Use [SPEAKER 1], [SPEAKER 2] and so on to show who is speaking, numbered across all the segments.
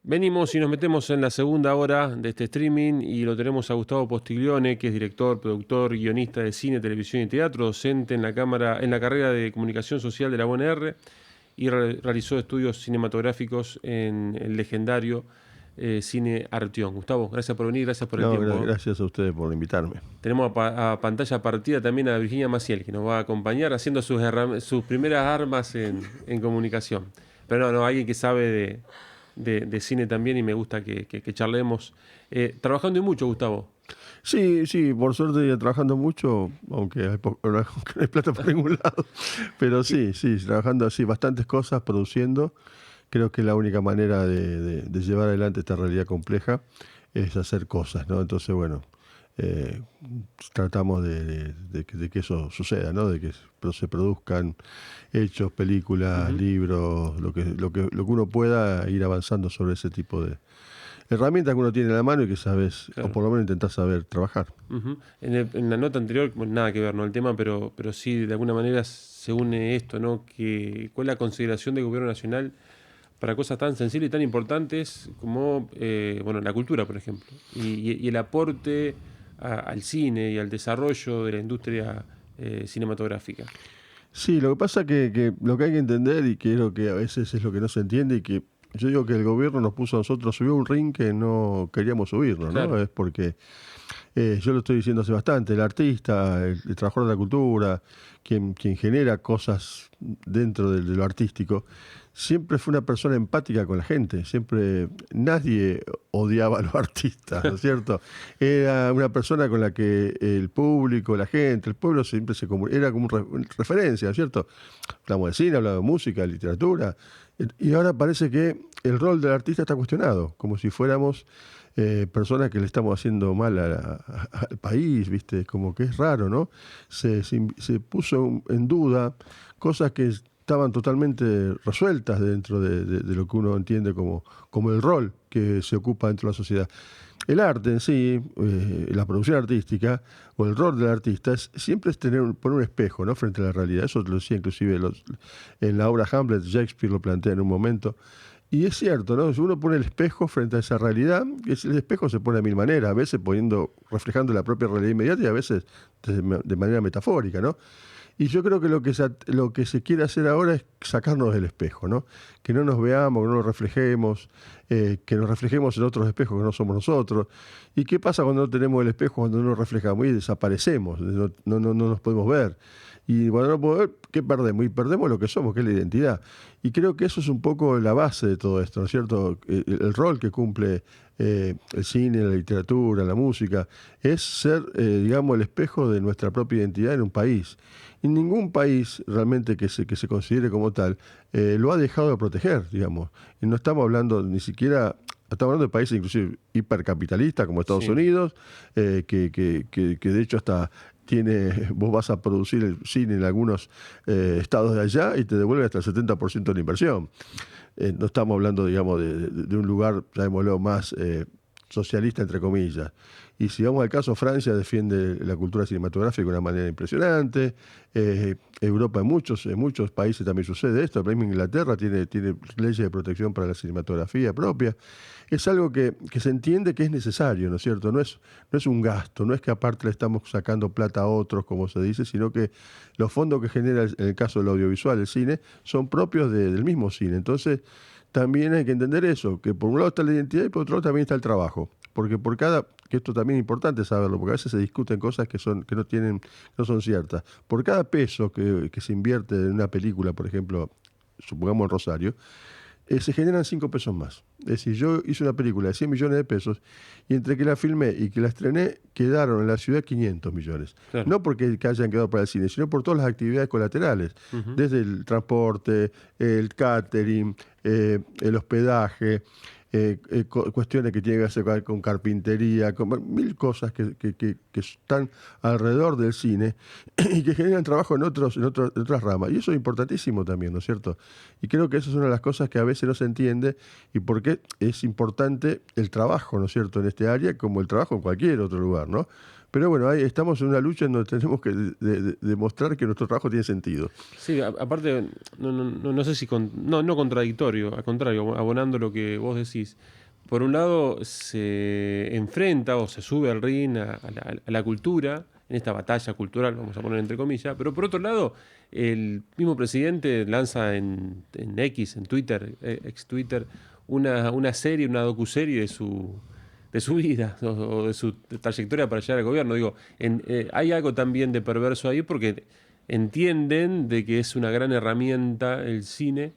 [SPEAKER 1] Venimos y nos metemos en la segunda hora de este streaming y lo tenemos a Gustavo Postiglione, que es director, productor, guionista de cine, televisión y teatro, docente en la carrera de comunicación social de la UNR y realizó estudios cinematográficos en el legendario Cine Arteón. Gustavo, gracias por venir, gracias por el
[SPEAKER 2] No,
[SPEAKER 1] tiempo.
[SPEAKER 2] gracias a ustedes por invitarme.
[SPEAKER 1] Tenemos a pantalla partida también a Virginia Maciel, que nos va a acompañar haciendo sus primeras armas en comunicación. Pero no, alguien que sabe de cine también y me gusta que charlemos. Trabajando y mucho, Gustavo.
[SPEAKER 2] Sí, sí, por suerte trabajando mucho, aunque no hay plata por ningún lado. Pero sí, sí, trabajando así, bastantes cosas, produciendo. Creo que la única manera de llevar adelante esta realidad compleja es hacer cosas, ¿no? Entonces, bueno, eh, tratamos de que eso suceda, ¿no? De que se produzcan hechos, películas,
[SPEAKER 1] Ujú.
[SPEAKER 2] libros, lo que uno pueda ir avanzando sobre ese tipo de herramientas que uno tiene en la mano y que sabes, o
[SPEAKER 1] Claro.
[SPEAKER 2] por lo menos intentás saber trabajar.
[SPEAKER 1] Ujú. En la nota anterior, bueno, nada que ver, ¿no? El tema, pero sí, de alguna manera se une esto, ¿no? ¿Cuál es la consideración del gobierno nacional para cosas tan sensibles y tan importantes como bueno, la cultura, por ejemplo, y el aporte al cine y al desarrollo de la industria cinematográfica?
[SPEAKER 2] Sí, lo que pasa que lo que hay que entender y que creo que a veces es lo que no se entiende y que yo digo que el gobierno nos puso a nosotros, subió un ring que no queríamos subirnos, ¿no?
[SPEAKER 1] Claro.
[SPEAKER 2] Es porque yo lo estoy diciendo hace bastante, el artista, el trabajador de la cultura, quien genera cosas dentro de lo artístico, siempre fue una persona empática con la gente, siempre nadie odiaba a los artistas, ¿no es cierto? Era una persona con la que el público, la gente, el pueblo siempre era como referencia, ¿no es cierto? Hablamos de cine, hablamos de música, de literatura, y ahora parece que el rol del artista está cuestionado, como si fuéramos personas que le estamos haciendo mal al país, ¿viste? Como que es raro, ¿no? Se puso en duda cosas que estaban totalmente resueltas dentro de lo que uno entiende como el rol que se ocupa dentro de la sociedad. El arte en sí, la producción artística o el rol del artista siempre es poner un espejo, ¿no? Frente a la realidad. Eso lo decía inclusive en la obra Hamlet, Shakespeare lo plantea en un momento. Y es cierto, ¿no? Si uno pone el espejo frente a esa realidad, el espejo se pone de mil maneras, a veces reflejando la propia realidad inmediata y a veces de manera metafórica, ¿no? Y yo creo que lo que se quiere hacer ahora es sacarnos del espejo, ¿no? Que no nos veamos, que no nos reflejemos, que nos reflejemos en otros espejos que no somos nosotros. ¿Y qué pasa cuando no tenemos el espejo, cuando no nos reflejamos? Y desaparecemos, no nos podemos ver. Y cuando no podemos ver, ¿qué perdemos? Y perdemos lo que somos, que es la identidad. Y creo que eso es un poco la base de todo esto, ¿no es cierto? El rol que cumple el cine, la literatura, la música, es ser, digamos, el espejo de nuestra propia identidad en un país. Y ningún país realmente que se considere como tal lo ha dejado de proteger, digamos. Y no estamos hablando ni siquiera, estamos hablando de países inclusive hipercapitalistas como Estados
[SPEAKER 1] Sí.
[SPEAKER 2] Unidos, que de hecho hasta vos vas a producir el cine en algunos estados de allá y te devuelven hasta el 70% de la inversión. No estamos hablando, digamos, de un lugar, llamémoslo, más socialista, entre comillas. Y si vamos al caso, Francia defiende la cultura cinematográfica de una manera impresionante. Europa, en muchos países también sucede esto. Por ejemplo, Inglaterra tiene leyes de protección para la cinematografía propia. Es algo que se entiende que es necesario, ¿no es cierto? No es un gasto, no es que aparte le estamos sacando plata a otros, como se dice, sino que los fondos que genera, en el caso del audiovisual, el cine, son propios del mismo cine. Entonces, también hay que entender eso, que por un lado está la identidad y por otro lado también está el trabajo. Porque que esto también es importante saberlo, porque a veces se discuten cosas que no son ciertas. Por cada peso que se invierte en una película, por ejemplo, supongamos en Rosario, se generan 5 pesos más. Es decir, yo hice una película de 100 millones de pesos y entre que la filmé y que la estrené, quedaron en la ciudad 500 millones.
[SPEAKER 1] Claro.
[SPEAKER 2] No porque que hayan quedado para el cine, sino por todas las actividades colaterales,
[SPEAKER 1] Ujú.
[SPEAKER 2] desde el transporte, el catering, el hospedaje, cuestiones que tienen que ver con carpintería, con mil cosas que están alrededor del cine y que generan trabajo en otras ramas. Y eso es importantísimo también, ¿no es cierto? Y creo que eso es una de las cosas que a veces no se entiende y por qué es importante el trabajo, ¿no es cierto?, en este área, como el trabajo en cualquier otro lugar, ¿no? Pero bueno, ahí estamos en una lucha en donde tenemos que demostrar que nuestro trabajo tiene sentido.
[SPEAKER 1] Sí, aparte, no sé si no contradictorio, al contrario, abonando lo que vos decís. Por un lado, se enfrenta o se sube al ring a la cultura, en esta batalla cultural, vamos a poner entre comillas, pero por otro lado, el mismo presidente lanza en X, en Twitter, ex Twitter, una serie, una docuserie de su vida o de su trayectoria para llegar al gobierno. Digo, hay algo también de perverso ahí porque entienden de que es una gran herramienta el cine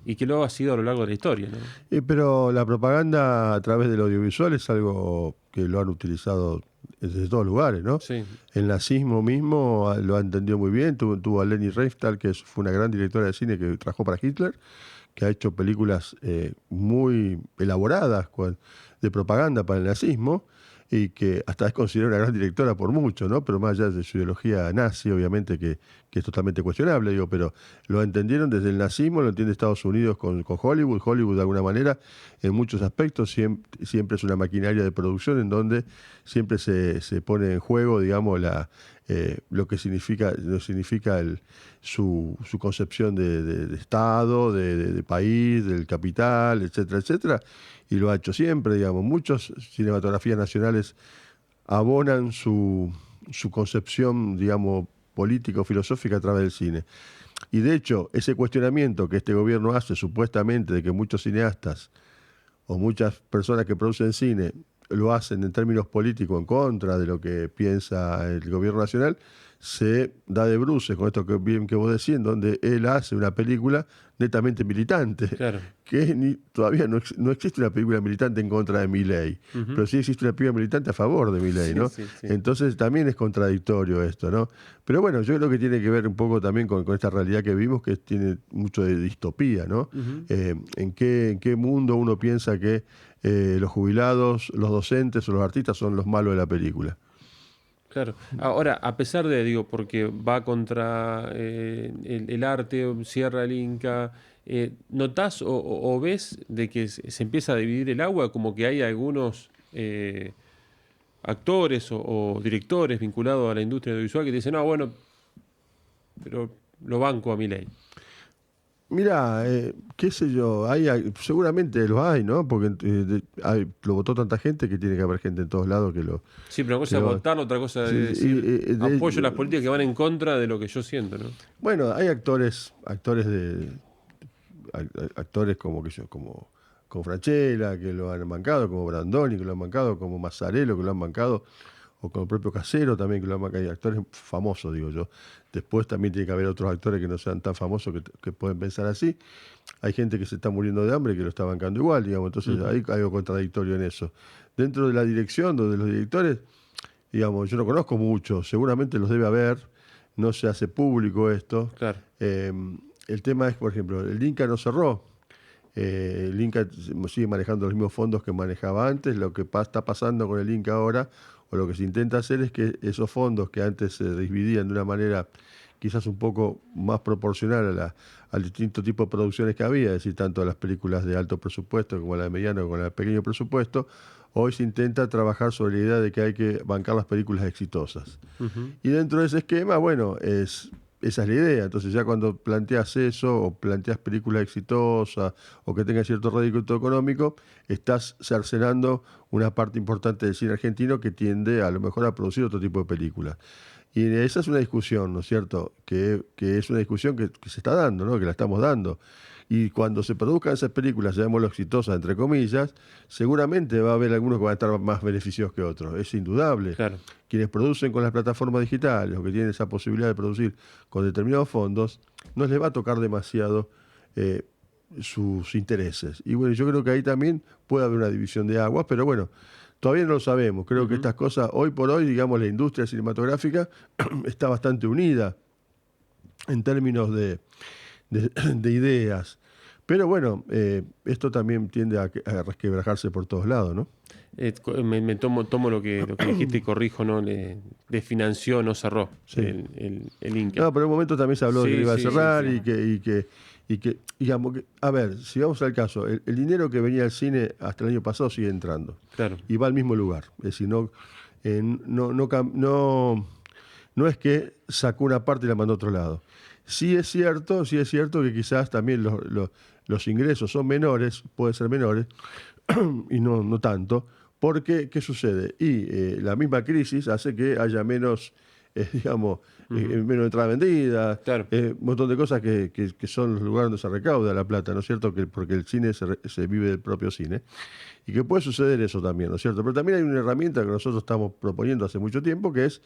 [SPEAKER 1] y que lo ha sido a lo largo de la historia, ¿no?
[SPEAKER 2] Pero la propaganda a través del audiovisual es algo que lo han utilizado desde todos lugares, ¿no?
[SPEAKER 1] Sí,
[SPEAKER 2] El nazismo mismo lo ha entendido muy bien. Tuvo a Leni Riefenstahl, que fue una gran directora de cine que trabajó para Hitler, que ha hecho películas muy elaboradas de propaganda para el nazismo y que hasta es considerada una gran directora por mucho, ¿no? Pero más allá de su ideología nazi, obviamente que es totalmente cuestionable, digo, pero lo entendieron desde el nazismo, lo entiende Estados Unidos con Hollywood. Hollywood, de alguna manera, en muchos aspectos, siempre es una maquinaria de producción en donde siempre se pone en juego, digamos, lo que significa, su concepción de Estado, de país, del capital, etcétera, etcétera, y lo ha hecho siempre, digamos. Muchas cinematografías nacionales abonan su concepción, digamos, política o filosófica a través del cine. Y de hecho, ese cuestionamiento que este gobierno hace supuestamente de que muchos cineastas o muchas personas que producen cine lo hacen en términos políticos en contra de lo que piensa el gobierno nacional, se da de bruces con esto que bien que vos decís, en donde él hace una película netamente militante,
[SPEAKER 1] claro.
[SPEAKER 2] que todavía no existe una película militante en contra de Milei,
[SPEAKER 1] Ujú.
[SPEAKER 2] pero sí existe una película militante a favor de Milei,
[SPEAKER 1] Sí,
[SPEAKER 2] ¿no?
[SPEAKER 1] sí, sí.
[SPEAKER 2] Entonces también es contradictorio esto, ¿no? Pero bueno, yo creo que tiene que ver un poco también con esta realidad que vimos, que tiene mucho de distopía, ¿no?
[SPEAKER 1] Ujú.
[SPEAKER 2] ¿En qué mundo uno piensa que los jubilados, los docentes o los artistas son los malos de la película?
[SPEAKER 1] Claro. Ahora, a pesar de, digo, porque va contra el arte, cierra el Inca, ¿notás o ves de que se empieza a dividir el agua? Como que hay algunos actores o directores vinculados a la industria audiovisual que dicen, no, bueno, pero lo banco a mi ley.
[SPEAKER 2] Mira, qué sé yo, seguramente los hay, ¿no? Porque lo votó tanta gente que tiene que haber gente en todos lados
[SPEAKER 1] Sí, pero una
[SPEAKER 2] que
[SPEAKER 1] cosa es
[SPEAKER 2] lo...
[SPEAKER 1] votar, otra cosa es
[SPEAKER 2] Sí, sí,
[SPEAKER 1] decir, apoyo las políticas que van en contra de lo que yo siento, ¿no?
[SPEAKER 2] bueno, hay actores como que yo, como Francella, que lo han bancado, como Brandoni, que lo han bancado, como Mazzarello, que lo han bancado, o con el propio Casero también, que lo han bancado. Hay actores famosos, digo yo. Después también tiene que haber otros actores que no sean tan famosos que pueden pensar así. Hay gente que se está muriendo de hambre que lo está bancando igual, digamos. Entonces
[SPEAKER 1] Ujú.
[SPEAKER 2] hay algo contradictorio en eso. Dentro de la dirección, de los directores, digamos, yo no conozco mucho, seguramente los debe haber, no se hace público esto.
[SPEAKER 1] Claro.
[SPEAKER 2] Eh, el tema es, por ejemplo, el Inca no cerró. El Inca sigue manejando los mismos fondos que manejaba antes. Lo que está pasando con el Inca ahora, o lo que se intenta hacer, es que esos fondos que antes se dividían de una manera quizás un poco más proporcional al distinto tipo de producciones que había, es decir, tanto las películas de alto presupuesto como la de mediano como la de pequeño presupuesto, hoy se intenta trabajar sobre la idea de que hay que bancar las películas exitosas.
[SPEAKER 1] Ujú.
[SPEAKER 2] Y dentro de ese esquema, bueno, esa es la idea. Entonces ya cuando planteas eso o planteas películas exitosas o que tengan cierto rédito económico, estás cercenando una parte importante del cine argentino que tiende a lo mejor a producir otro tipo de películas. Y esa es una discusión, ¿no es cierto? Que es una discusión que se está dando, ¿no? Que la estamos dando. Y cuando se produzcan esas películas, llamémoslo exitosas, entre comillas, seguramente va a haber algunos que van a estar más beneficiados que otros. Es indudable.
[SPEAKER 1] Claro.
[SPEAKER 2] Quienes producen con las plataformas digitales o que tienen esa posibilidad de producir con determinados fondos, no les va a tocar demasiado eh, sus intereses. Y bueno, yo creo que ahí también puede haber una división de aguas, pero bueno, todavía no lo sabemos. Creo que
[SPEAKER 1] Ujú.
[SPEAKER 2] estas cosas, hoy por hoy, digamos, la industria cinematográfica está bastante unida en términos de ideas. Pero bueno, esto también tiende a resquebrajarse por todos lados, ¿no?
[SPEAKER 1] Tomo lo que dijiste y corrijo, ¿no? Desfinanció, no cerró
[SPEAKER 2] Sí.
[SPEAKER 1] el Inca.
[SPEAKER 2] No, pero en un momento también se habló de que lo
[SPEAKER 1] Sí,
[SPEAKER 2] iba a
[SPEAKER 1] sí, sí,
[SPEAKER 2] cerrar
[SPEAKER 1] sí.
[SPEAKER 2] digamos que, a ver, si vamos al caso, el dinero que venía al cine hasta el año pasado sigue entrando
[SPEAKER 1] Claro.
[SPEAKER 2] y va al mismo lugar. Es decir, no, no es que sacó una parte y la mandó a otro lado. Sí es cierto que quizás también los ingresos son menores, pueden ser menores, y no tanto, porque, ¿qué sucede? Y la misma crisis hace que haya menos, digamos, menos entrada vendida,
[SPEAKER 1] Claro.
[SPEAKER 2] un montón de cosas que son los lugares donde se recauda la plata, ¿no es cierto? Porque el cine se vive del propio cine. Y que puede suceder eso también, ¿no es cierto? Pero también hay una herramienta que nosotros estamos proponiendo hace mucho tiempo, que es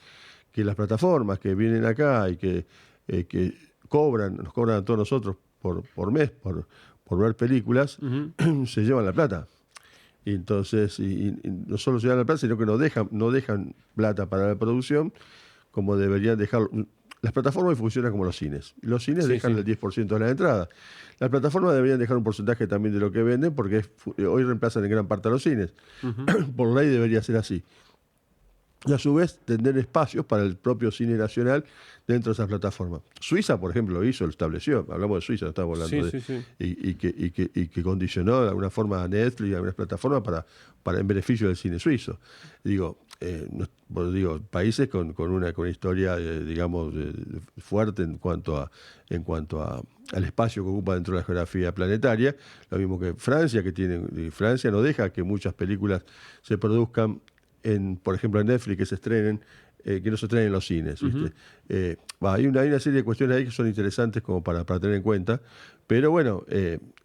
[SPEAKER 2] que las plataformas que vienen acá y que nos cobran a todos nosotros por mes, por ver películas, se llevan la plata. Y entonces, y no solo se llevan la plata, sino que no dejan plata para la producción, como deberían dejar. Las plataformas funcionan como los cines. Los cines dejan el 10% de la entrada. Las plataformas deberían dejar un porcentaje también de lo que venden, porque hoy reemplazan en gran parte a los cines. Por ley debería ser así. Y a su vez tener espacios para el propio cine nacional dentro de esas plataformas. Suiza, por ejemplo, lo hizo, lo estableció. Hablamos de Suiza, no estamos hablando de... Y que condicionó de alguna forma a Netflix y a algunas plataformas para en beneficio del cine suizo. Digo, países con una historia, digamos, fuerte en cuanto al espacio que ocupa dentro de la geografía planetaria. Lo mismo que Francia, Francia no deja que muchas películas se produzcan por ejemplo, en Netflix, que no se estrenen en los cines. ¿Viste? Hay una serie de cuestiones ahí que son interesantes como para tener en cuenta, pero bueno,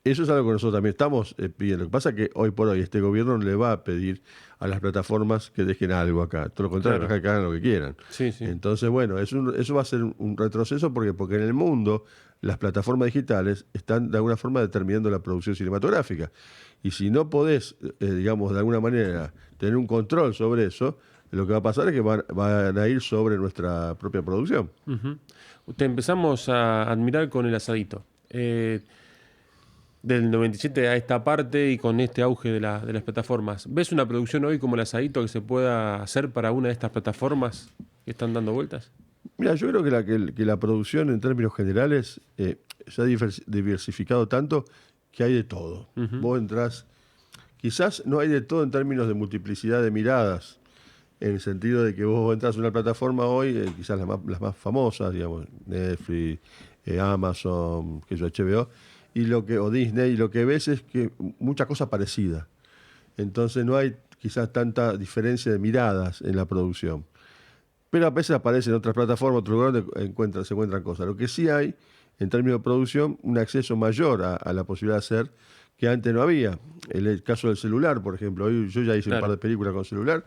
[SPEAKER 2] eso es algo que nosotros también estamos pidiendo. Lo que pasa es que hoy por hoy este gobierno no le va a pedir a las plataformas que dejen algo acá. Todo lo contrario,
[SPEAKER 1] Claro.
[SPEAKER 2] que hagan lo que quieran. Entonces, bueno, eso va a ser un retroceso porque en el mundo las plataformas digitales están de alguna forma determinando la producción cinematográfica. Y si no podés, digamos, de alguna manera tener un control sobre eso, lo que va a pasar es que van a ir sobre nuestra propia producción.
[SPEAKER 1] Te empezamos a admirar con el asadito. Del 97 a esta parte y con este auge de las plataformas. ¿Ves una producción hoy como el asadito que se pueda hacer para una de estas plataformas que están dando vueltas?
[SPEAKER 2] Mira, yo creo que la producción en términos generales se ha diversificado tanto que hay de todo. Vos entrás, quizás no hay de todo en términos de multiplicidad de miradas, en el sentido de que vos entras a una plataforma hoy, quizás las más famosas, digamos, Netflix, Amazon, HBO, o Disney, y lo que ves es que mucha cosa parecida. Entonces no hay quizás tanta diferencia de miradas en la producción. Pero a veces aparecen otras plataformas, otros lugares donde se encuentran cosas. Lo que sí hay, en términos de producción, un acceso mayor a la posibilidad de hacer que antes no había. El caso del celular, por ejemplo. Hoy yo ya hice un par de películas con celular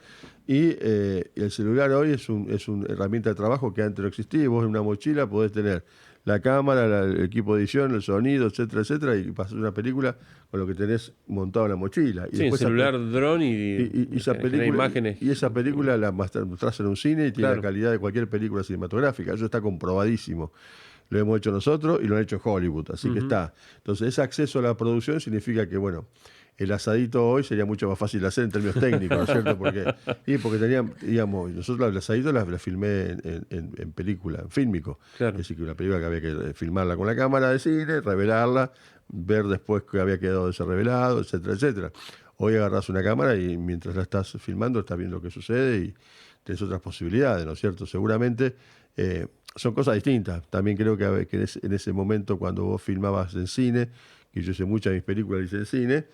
[SPEAKER 2] y el celular hoy es una herramienta de trabajo que antes no existía. Vos en una mochila podés tener la cámara, el equipo de edición, el sonido, etcétera, y pasar una película con lo que tenés montado en la mochila. Y
[SPEAKER 1] después celular, dron y
[SPEAKER 2] esa película,
[SPEAKER 1] imágenes.
[SPEAKER 2] Y esa película la mostrás en un cine y tiene la calidad de cualquier película cinematográfica. Eso está comprobadísimo. Lo hemos hecho nosotros y lo han hecho Hollywood, así que está. Entonces, ese acceso a la producción significa que, bueno, el asadito hoy sería mucho más fácil de hacer en términos técnicos, ¿no es cierto? Porque nosotros el asadito la filmé en película, en fílmico.
[SPEAKER 1] Claro.
[SPEAKER 2] Es decir, que una película que había que filmarla con la cámara de cine, revelarla, ver después que había quedado ese revelado, etcétera. Hoy agarrás una cámara y mientras la estás filmando estás viendo lo que sucede y tenés otras posibilidades, ¿no es cierto? Seguramente son cosas distintas. También creo que en ese momento cuando vos filmabas en cine, que yo hice muchas de mis películas hice en cine,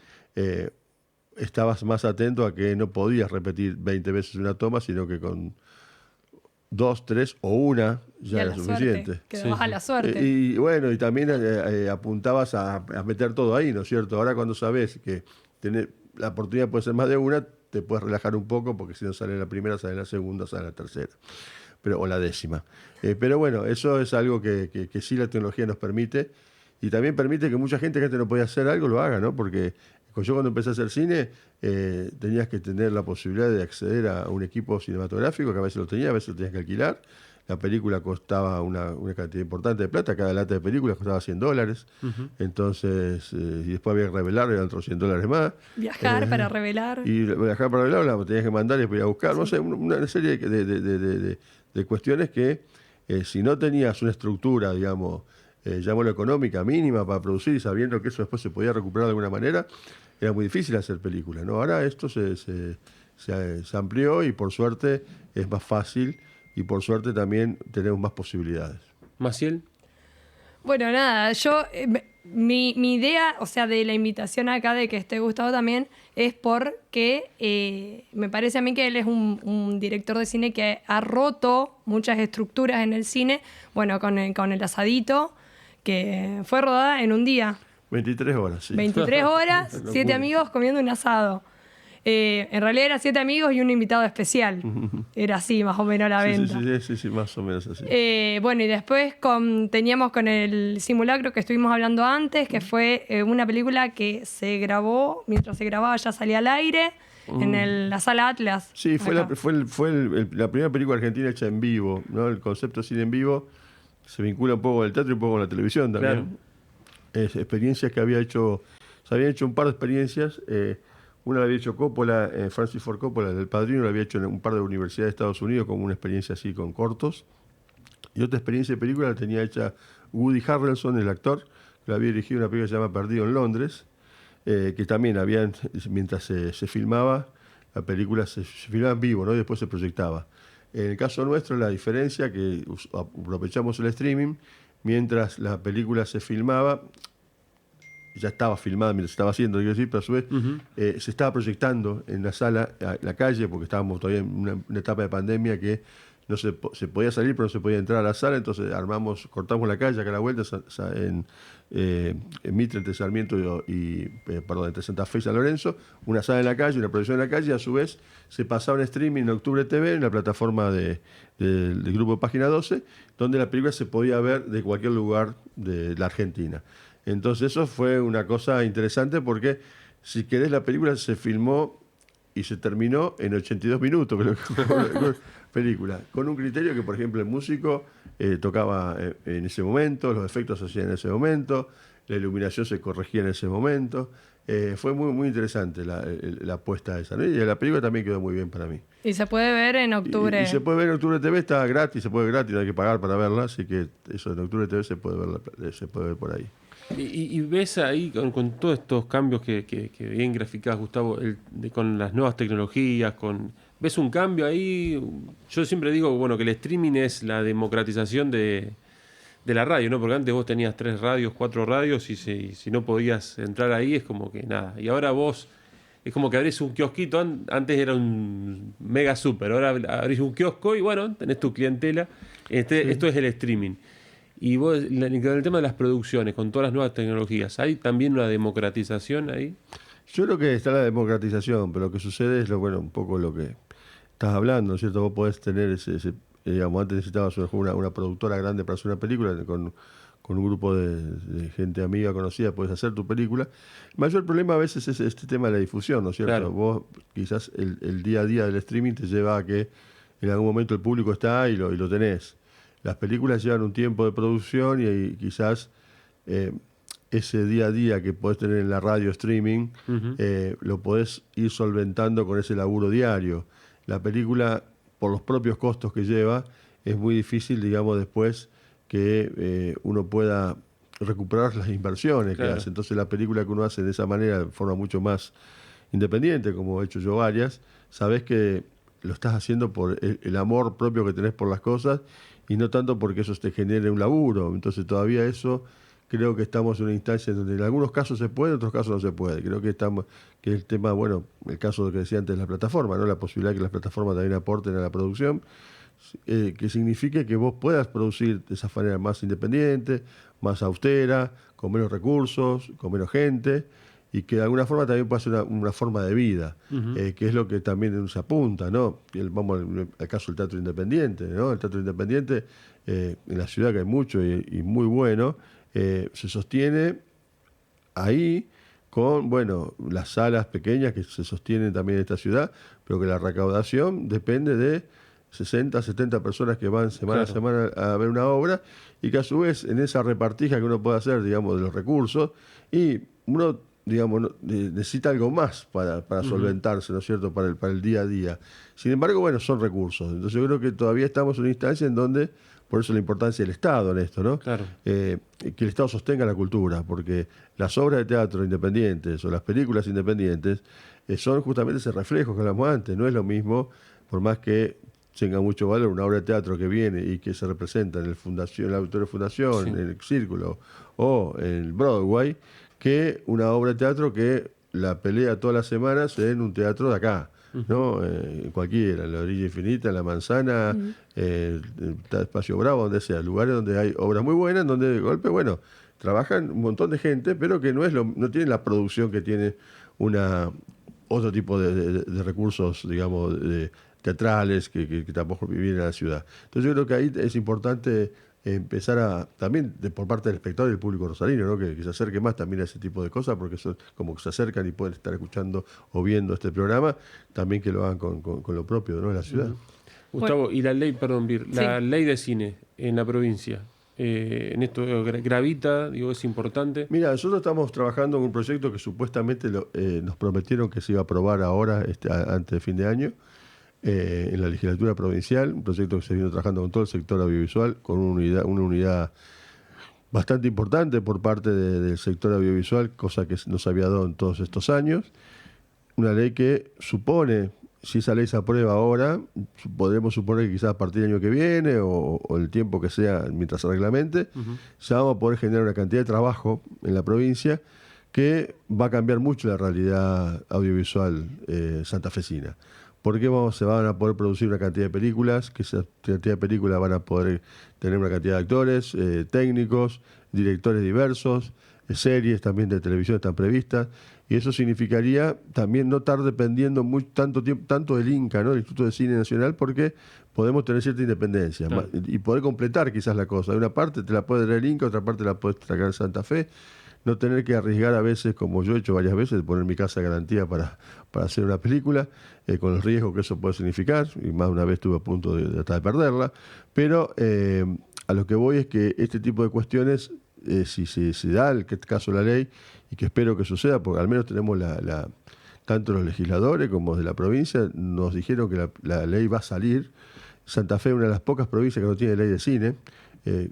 [SPEAKER 2] estabas más atento a que no podías repetir 20 veces una toma, sino que con 2, 3 o una ya era suficiente.
[SPEAKER 3] Quedabas a la suerte.
[SPEAKER 2] Y bueno, y también apuntabas a meter todo ahí, ¿no es cierto? Ahora cuando sabes que la oportunidad puede ser más de una, te puedes relajar un poco, porque si no sale en la primera, sale en la segunda, sale en la tercera. O la décima. Pero bueno, eso es algo que sí la tecnología nos permite, y también permite que mucha gente que antes no podía hacer algo lo haga, ¿no? Porque yo cuando empecé a hacer cine tenías que tener la posibilidad de acceder a un equipo cinematográfico, que a veces lo tenía, a veces lo tenías que alquilar. La película costaba una cantidad importante de plata, cada lata de película costaba $100. Entonces, y después había que revelar, eran otros $100 más.
[SPEAKER 3] Viajar para revelar.
[SPEAKER 2] Y viajar para revelar, la tenías que mandar y después ir a buscar. Sí. No sé, una serie de cuestiones que si no tenías una estructura, digamos, llamémoslo económica, mínima para producir, y sabiendo que eso después se podía recuperar de alguna manera, era muy difícil hacer películas, ¿no? Ahora esto se amplió y por suerte es más fácil y por suerte también tenemos más posibilidades.
[SPEAKER 1] Maciel.
[SPEAKER 3] Bueno, nada, yo, mi idea, o sea, de la invitación acá de que esté Gustavo también, es porque me parece a mí que él es un director de cine que ha roto muchas estructuras en el cine, bueno, con el Asadito, que fue rodada en un día.
[SPEAKER 2] 23 horas, sí.
[SPEAKER 3] 23 horas, 7 amigos comiendo un asado. En realidad era 7 amigos y un invitado especial. Era así, más o menos la venta.
[SPEAKER 2] Sí, más o menos así.
[SPEAKER 3] Bueno, y después teníamos con el simulacro que estuvimos hablando antes, que fue una película que se grabó, mientras se grababa ya salía al aire, en la sala Atlas.
[SPEAKER 2] Sí, fue
[SPEAKER 3] acá.
[SPEAKER 2] la primera película argentina hecha en vivo, ¿no? El concepto de cine en vivo se vincula un poco con el teatro y un poco con la televisión también. Claro. Experiencias que se habían hecho un par de experiencias. Una la había hecho Coppola, Francis Ford Coppola, del Padrino, la había hecho en un par de universidades de Estados Unidos como una experiencia así con cortos. Y otra experiencia de película la tenía hecha Woody Harrelson, el actor, que había dirigido una película que se llama Perdido en Londres, que también mientras se filmaba, la película se filmaba en vivo, ¿no? Y después se proyectaba. En el caso nuestro, la diferencia que aprovechamos el streaming, mientras la película se filmaba, ya estaba filmada mientras se estaba haciendo, quiero decir, pero a su vez se estaba proyectando en la sala, en la calle, porque estábamos todavía en una etapa de pandemia que no se podía salir, pero no se podía entrar a la sala, entonces cortamos la calle acá a la vuelta, en Mitre, entre Sarmiento entre Santa Fe y San Lorenzo, una sala en la calle, una proyección en la calle, y a su vez se pasaba en streaming en Octubre TV, en la plataforma del grupo de Página 12, donde la película se podía ver de cualquier lugar de la Argentina. Entonces eso fue una cosa interesante porque, si querés, la película se filmó y se terminó en 82 minutos, creo que fue película, con un criterio que, por ejemplo, el músico tocaba en ese momento, los efectos se hacían en ese momento, la iluminación se corregía en ese momento. Fue muy, muy interesante la apuesta esa, ¿no? Y la película también quedó muy bien para mí.
[SPEAKER 3] Y se puede ver en octubre.
[SPEAKER 2] Y se puede ver en Octubre TV, está gratis, se puede ver gratis, no hay que pagar para verla, así que eso en Octubre TV se puede ver por ahí.
[SPEAKER 1] Y ves ahí con todos estos cambios que bien graficás, Gustavo, con las nuevas tecnologías, ¿ves un cambio ahí? Yo siempre digo, bueno, que el streaming es la democratización de la radio, ¿no? Porque antes vos tenías 3 radios, 4 radios y si no podías entrar ahí es como que nada. Y ahora vos, es como que abrís un kiosquito, antes era un mega super, ahora abrís un kiosco y bueno, tenés tu clientela. Esto es el streaming. Y vos, con el tema de las producciones, con todas las nuevas tecnologías, ¿hay también una democratización ahí?
[SPEAKER 2] Yo creo que está la democratización, pero lo que sucede es un poco lo que estás hablando, ¿no es cierto? Vos podés tener digamos, antes necesitabas una productora grande para hacer una película, con un grupo de gente amiga, conocida, podés hacer tu película. El mayor problema a veces es este tema de la difusión, ¿no es cierto?
[SPEAKER 1] Claro.
[SPEAKER 2] Vos quizás el día a día del streaming te lleva a que en algún momento el público está y lo tenés. Las películas llevan un tiempo de producción y quizás ese día a día que podés tener en la radio streaming, lo podés ir solventando con ese laburo diario. La película, por los propios costos que lleva, es muy difícil, digamos, después que uno pueda recuperar las inversiones que hace. Entonces la película que uno hace de esa manera, de forma mucho más independiente, como he hecho yo varias, sabés que lo estás haciendo por el amor propio que tenés por las cosas y no tanto porque eso te genere un laburo. Entonces todavía eso, creo que estamos en una instancia en donde en algunos casos se puede, en otros casos no se puede. Creo que que el tema, el caso que decía antes de la plataforma, ¿no? La posibilidad de que las plataformas también aporten a la producción, que signifique que vos puedas producir de esa manera más independiente, más austera, con menos recursos, con menos gente, y que de alguna forma también pueda ser una forma de vida, que es lo que también se apunta, ¿no? Vamos al caso del teatro independiente, ¿no? El teatro independiente, en la ciudad, que hay mucho y muy bueno, se sostiene ahí con, las salas pequeñas que se sostienen también en esta ciudad, pero que la recaudación depende de 60, 70 personas que van semana a semana a ver una obra, y que a su vez en esa repartija que uno puede hacer, digamos, de los recursos, y uno, digamos, necesita algo más para solventarse, ¿no es cierto?, para el día a día. Sin embargo, son recursos. Entonces yo creo que todavía estamos en una instancia en donde, por eso la importancia del Estado en esto, ¿no?
[SPEAKER 1] Claro.
[SPEAKER 2] Que el Estado sostenga la cultura, porque las obras de teatro independientes o las películas independientes son justamente ese reflejo que hablamos antes. No es lo mismo, por más que tenga mucho valor una obra de teatro que viene y que se representa en el Auditorio Fundación,
[SPEAKER 1] Sí.
[SPEAKER 2] en el Círculo o en el Broadway, que una obra de teatro que la pelea todas las semanas en un teatro de acá, ¿no? Cualquiera, en la Orilla Infinita, en La Manzana, Espacio Bravo, donde sea, lugares donde hay obras muy buenas, donde de golpe, bueno, trabajan un montón de gente, pero que no tienen la producción que tiene otro tipo de recursos, digamos, teatrales que tampoco viven en la ciudad. Entonces yo creo que ahí es importante empezar también por parte del espectador y del público rosarino, ¿no? Que se acerque más también a ese tipo de cosas, porque son como que se acercan y pueden estar escuchando o viendo este programa, también que lo hagan con lo propio, ¿no? De la ciudad.
[SPEAKER 1] Gustavo, y la ley, perdón, Vir, la
[SPEAKER 3] Sí.
[SPEAKER 1] ley de cine en la provincia, en esto gravita, digo, es importante.
[SPEAKER 2] Mira, nosotros estamos trabajando en un proyecto que supuestamente nos prometieron que se iba a aprobar ahora, antes de fin de año, en la legislatura provincial, un proyecto que se vino trabajando con todo el sector audiovisual, con una unidad bastante importante por parte del sector audiovisual, cosa que no se había dado en todos estos años. Una ley que supone, si esa ley se aprueba ahora, podremos suponer que quizás a partir del año que viene o el tiempo que sea mientras se reglamente, ya vamos a poder generar una cantidad de trabajo en la provincia que va a cambiar mucho la realidad audiovisual santafesina. Porque se van a poder producir una cantidad de películas, que esa cantidad de películas van a poder tener una cantidad de actores, técnicos, directores diversos, series también de televisión están previstas, y eso significaría también no estar dependiendo tanto del INCA, ¿no? El Instituto de Cine Nacional, porque podemos tener cierta independencia
[SPEAKER 1] Claro.
[SPEAKER 2] y poder completar quizás la cosa. De una parte te la puede traer el INCA, otra parte la puede traer Santa Fe. No tener que arriesgar a veces, como yo he hecho varias veces, de poner mi casa de garantía para hacer una película, con los riesgos que eso puede significar, y más de una vez estuve a punto de tratar de perderla, pero a lo que voy es que este tipo de cuestiones, si se da el caso de la ley, y que espero que suceda, porque al menos tenemos tanto los legisladores como de la provincia, nos dijeron que la ley va a salir. Santa Fe es una de las pocas provincias que no tiene ley de cine,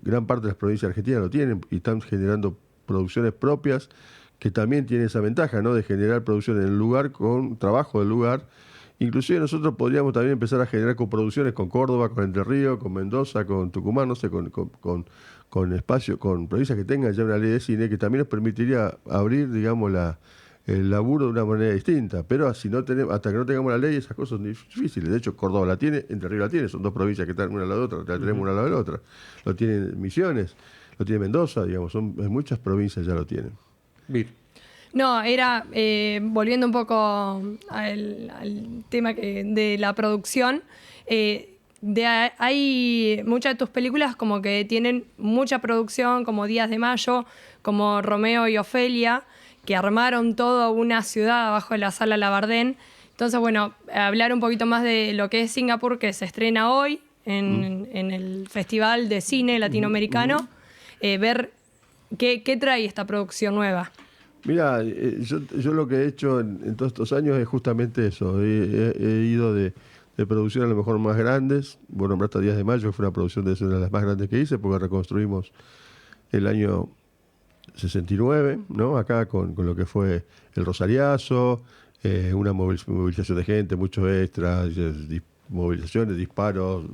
[SPEAKER 2] gran parte de las provincias argentinas lo tienen, y están generando producciones propias que también tienen esa ventaja, ¿no? De generar producción en el lugar con trabajo del lugar. Inclusive nosotros podríamos también empezar a generar coproducciones con Córdoba, con Entre Ríos, con Mendoza, con Tucumán, no sé, con provincias que tengan ya una ley de cine que también nos permitiría abrir, digamos, el laburo de una manera distinta. Pero hasta que no tengamos la ley, esas cosas son difíciles. De hecho, Córdoba la tiene, Entre Ríos la tiene, son dos provincias que están una al lado de otra, la tenemos una al lado de la otra. Lo tienen Misiones, lo tiene Mendoza, digamos, muchas provincias ya lo tienen.
[SPEAKER 1] Vir.
[SPEAKER 3] No, era volviendo un poco al tema de la producción. Hay muchas de tus películas como que tienen mucha producción, como Días de Mayo, como Romeo y Ofelia, que armaron toda una ciudad abajo de la Sala Labardén. Entonces, bueno, hablar un poquito más de lo que es Singapur, que se estrena hoy en el Festival de Cine Latinoamericano. Ver qué trae esta producción nueva.
[SPEAKER 2] Mira, yo lo que he hecho en todos estos años es justamente eso. He ido de producción a lo mejor más grandes. Bueno, nombraste Días de Mayo, que fue una producción de una de las más grandes que hice, porque reconstruimos el año 69, ¿no? Acá con lo que fue el Rosariazo, una movilización de gente, muchos extras, movilizaciones, disparos,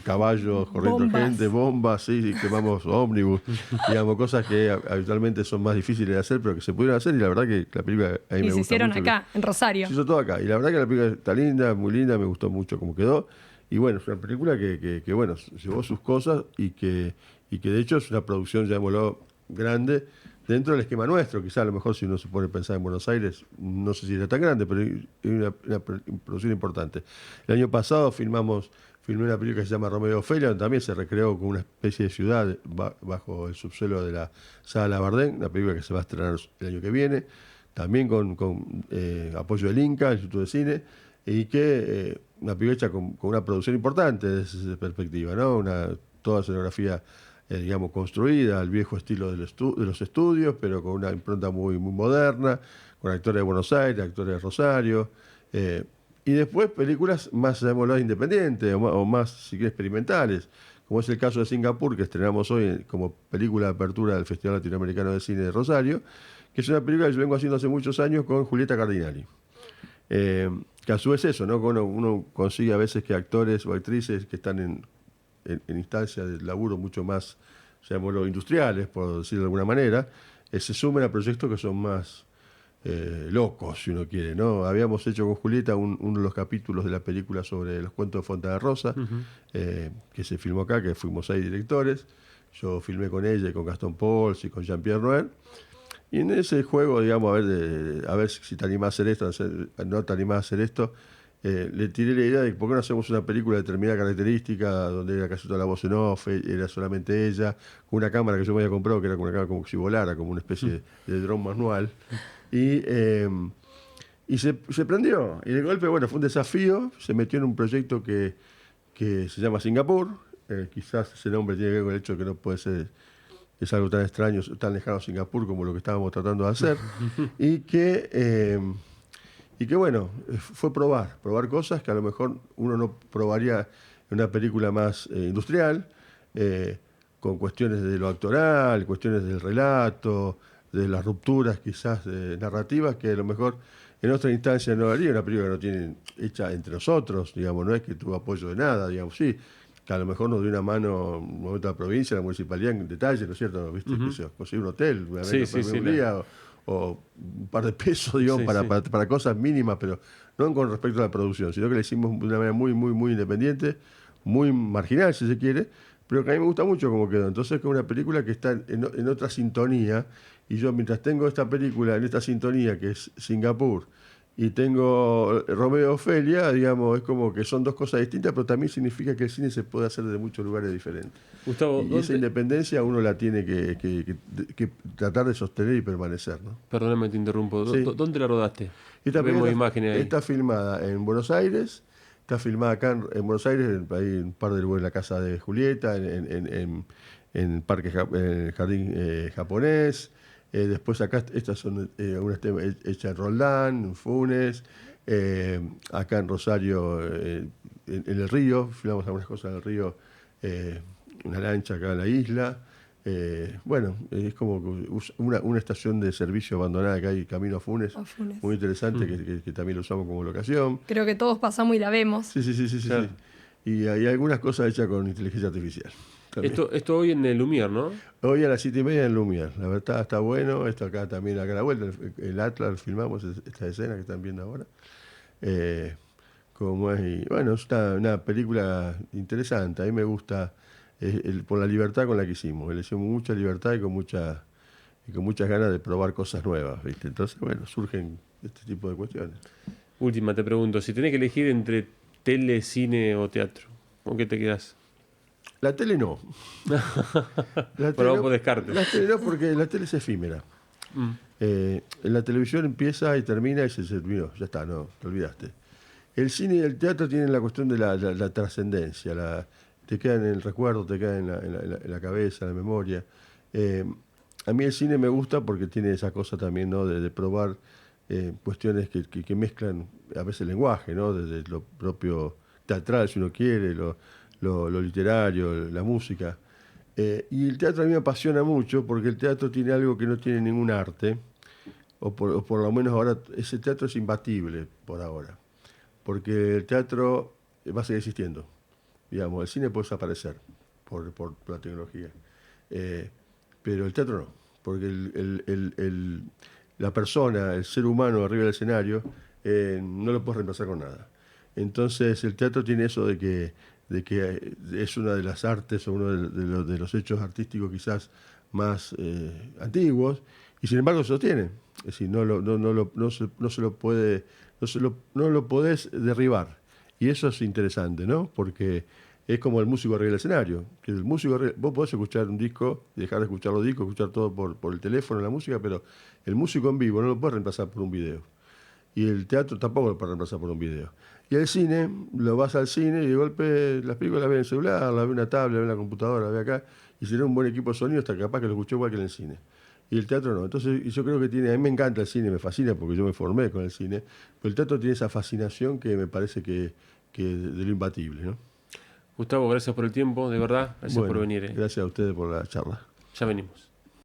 [SPEAKER 2] caballos corriendo
[SPEAKER 3] Bombas.
[SPEAKER 2] gente, bombas, sí, quemamos ómnibus, digamos, cosas que habitualmente son más difíciles de hacer, pero que se pudieron hacer, y la verdad que la película a mí me
[SPEAKER 3] Y se
[SPEAKER 2] gusta
[SPEAKER 3] hicieron
[SPEAKER 2] mucho.
[SPEAKER 3] acá, en Rosario.
[SPEAKER 2] Se hizo todo acá, y la verdad que la película está linda, muy linda, me gustó mucho cómo quedó, y bueno, es una película que bueno, llevó sus cosas, y que de hecho es una producción, llamémoslo, grande, dentro del esquema nuestro. Quizá a lo mejor si uno se pone a pensar en Buenos Aires, no sé si era tan grande, pero es una producción importante. El año pasado filmé una película que se llama Romeo y Ofelia, donde también se recreó con una especie de ciudad bajo el subsuelo de la Sala Labardén, una película que se va a estrenar el año que viene, también con apoyo del INCA, el Instituto de Cine, y que una película hecha con una producción importante desde esa perspectiva, ¿no? Toda escenografía digamos, construida al viejo estilo de los estudios, pero con una impronta muy, muy moderna, con actores de Buenos Aires, actores de Rosario, y después películas más, llamémoslo, independientes o más, si quieres, experimentales, como es el caso de Singapur, que estrenamos hoy como película de apertura del Festival Latinoamericano de Cine de Rosario, que es una película que yo vengo haciendo hace muchos años con Julieta Cardinali. Que a su vez eso, ¿no? Uno consigue a veces que actores o actrices que están en instancias de laburo mucho más, llamémoslo, industriales, por decirlo de alguna manera, se sumen a proyectos que son más locos, si uno quiere, ¿no? Habíamos hecho con Julieta uno de los capítulos de la película sobre los cuentos de Fontana Rosa, que se filmó acá, que fuimos 6 directores. Yo filmé con ella y con Gastón Pauls y con Jean-Pierre Noël. Y en ese juego, digamos, a ver si te animás a hacer esto, no te animás a hacer esto, le tiré la idea de por qué no hacemos una película de determinada característica, donde era casi toda la voz en off, era solamente ella, con una cámara que yo me había comprado, que era una cámara como si volara, como una especie de dron manual. Y se prendió. Y de golpe, bueno, fue un desafío, se metió en un proyecto que se llama Singapur. Quizás ese nombre tiene que ver con el hecho de que no puede ser, es algo tan extraño, tan lejano a Singapur como lo que estábamos tratando de hacer. Y que bueno, fue probar cosas que a lo mejor uno no probaría en una película más industrial, con cuestiones de lo actoral, cuestiones del relato, de las rupturas quizás narrativas, que a lo mejor en otra instancia no haría. Una película que no tiene hecha entre nosotros, digamos, no es que tuvo apoyo de nada, digamos, sí, que a lo mejor nos dio una mano un momento a la provincia, la municipalidad en detalle, ¿no es cierto? ¿Viste? Conseguir un hotel, un día, o un par de pesos, digamos, para cosas mínimas, pero no con respecto a la producción, sino que la hicimos de una manera muy, muy, muy independiente, muy marginal, si se quiere, pero que a mí me gusta mucho cómo quedó. Entonces, es una película que está en otra sintonía, y yo, mientras tengo esta película en esta sintonía, que es Singapur, y tengo Romeo y Ofelia, digamos, es como que son dos cosas distintas, pero también significa que el cine se puede hacer de muchos lugares diferentes.
[SPEAKER 1] Gustavo,
[SPEAKER 2] y esa independencia uno la tiene que tratar de sostener y permanecer, ¿no?
[SPEAKER 1] Perdóname, te interrumpo.
[SPEAKER 2] Sí.
[SPEAKER 1] ¿Dónde la rodaste?
[SPEAKER 2] Esta
[SPEAKER 1] Vemos imágenes ahí.
[SPEAKER 2] está filmada en Buenos Aires, está filmada acá en Buenos Aires, hay un par de lugares en la casa de Julieta, en el parque, en el jardín japonés. Después acá, estas son unas hechas en Roldán, en Funes, acá en Rosario, en el río, filmamos algunas cosas en el río, una lancha acá en la isla. Bueno, es como una estación de servicio abandonada que hay camino a Funes, muy interesante, que también lo usamos como locación.
[SPEAKER 3] Creo que todos pasamos y la vemos.
[SPEAKER 2] Sí.
[SPEAKER 1] Claro.
[SPEAKER 2] Y hay algunas cosas hechas con inteligencia artificial.
[SPEAKER 1] Esto hoy en el Lumière, ¿no?
[SPEAKER 2] Hoy a las 7:30 en Lumière. La verdad está bueno. Esto acá también, acá a la vuelta, el Atlas filmamos esta escena que están viendo ahora. Bueno, es una película interesante. A mí me gusta por la libertad con la que hicimos. Le hicimos mucha libertad y con muchas ganas de probar cosas nuevas, ¿viste? Entonces, bueno, surgen este tipo de cuestiones.
[SPEAKER 1] Última, te pregunto, si tenés que elegir entre tele, cine o teatro, ¿con qué te quedás?
[SPEAKER 2] La tele no.
[SPEAKER 1] Pero por descarte.
[SPEAKER 2] La tele no, porque la tele es efímera. La televisión empieza y termina y se terminó. Ya está, no, te olvidaste. El cine y el teatro tienen la cuestión de la trascendencia. Te quedan en el recuerdo, te quedan en la cabeza, en la memoria. A mí el cine me gusta porque tiene esa cosa también, ¿no? De probar cuestiones que mezclan a veces el lenguaje, ¿no? Desde lo propio teatral, si uno quiere, lo literario, la música. Y el teatro a mí me apasiona mucho porque el teatro tiene algo que no tiene ningún arte, o por lo menos ahora ese teatro es imbatible por ahora, porque el teatro va a seguir existiendo. Digamos, el cine puede desaparecer por la tecnología, pero el teatro no, porque la persona, el ser humano arriba del escenario, no lo puedes reemplazar con nada. Entonces el teatro tiene eso de que es una de las artes o uno de los hechos artísticos quizás más antiguos, y sin embargo se sostiene. Es decir, no lo podés derribar. Y eso es interesante, ¿no? Porque es como el músico arriba del escenario. Que el músico vos podés escuchar un disco, dejar de escuchar los discos, escuchar todo por el teléfono, la música, pero el músico en vivo no lo puedes reemplazar por un video. Y el teatro tampoco lo puedes reemplazar por un video. Y el cine, lo vas al cine y de golpe las películas las ves en el celular, las ves en una tablet, las ves en la computadora, las ves acá, y si tenés un buen equipo de sonido, hasta capaz que lo escuché igual que en el cine. Y el teatro no. Entonces, yo creo que a mí me encanta el cine, me fascina porque yo me formé con el cine, pero el teatro tiene esa fascinación que me parece que de lo imbatible, ¿no?
[SPEAKER 1] Gustavo, gracias por el tiempo, de verdad. Gracias por venir.
[SPEAKER 2] Gracias a ustedes por la charla.
[SPEAKER 1] Ya venimos.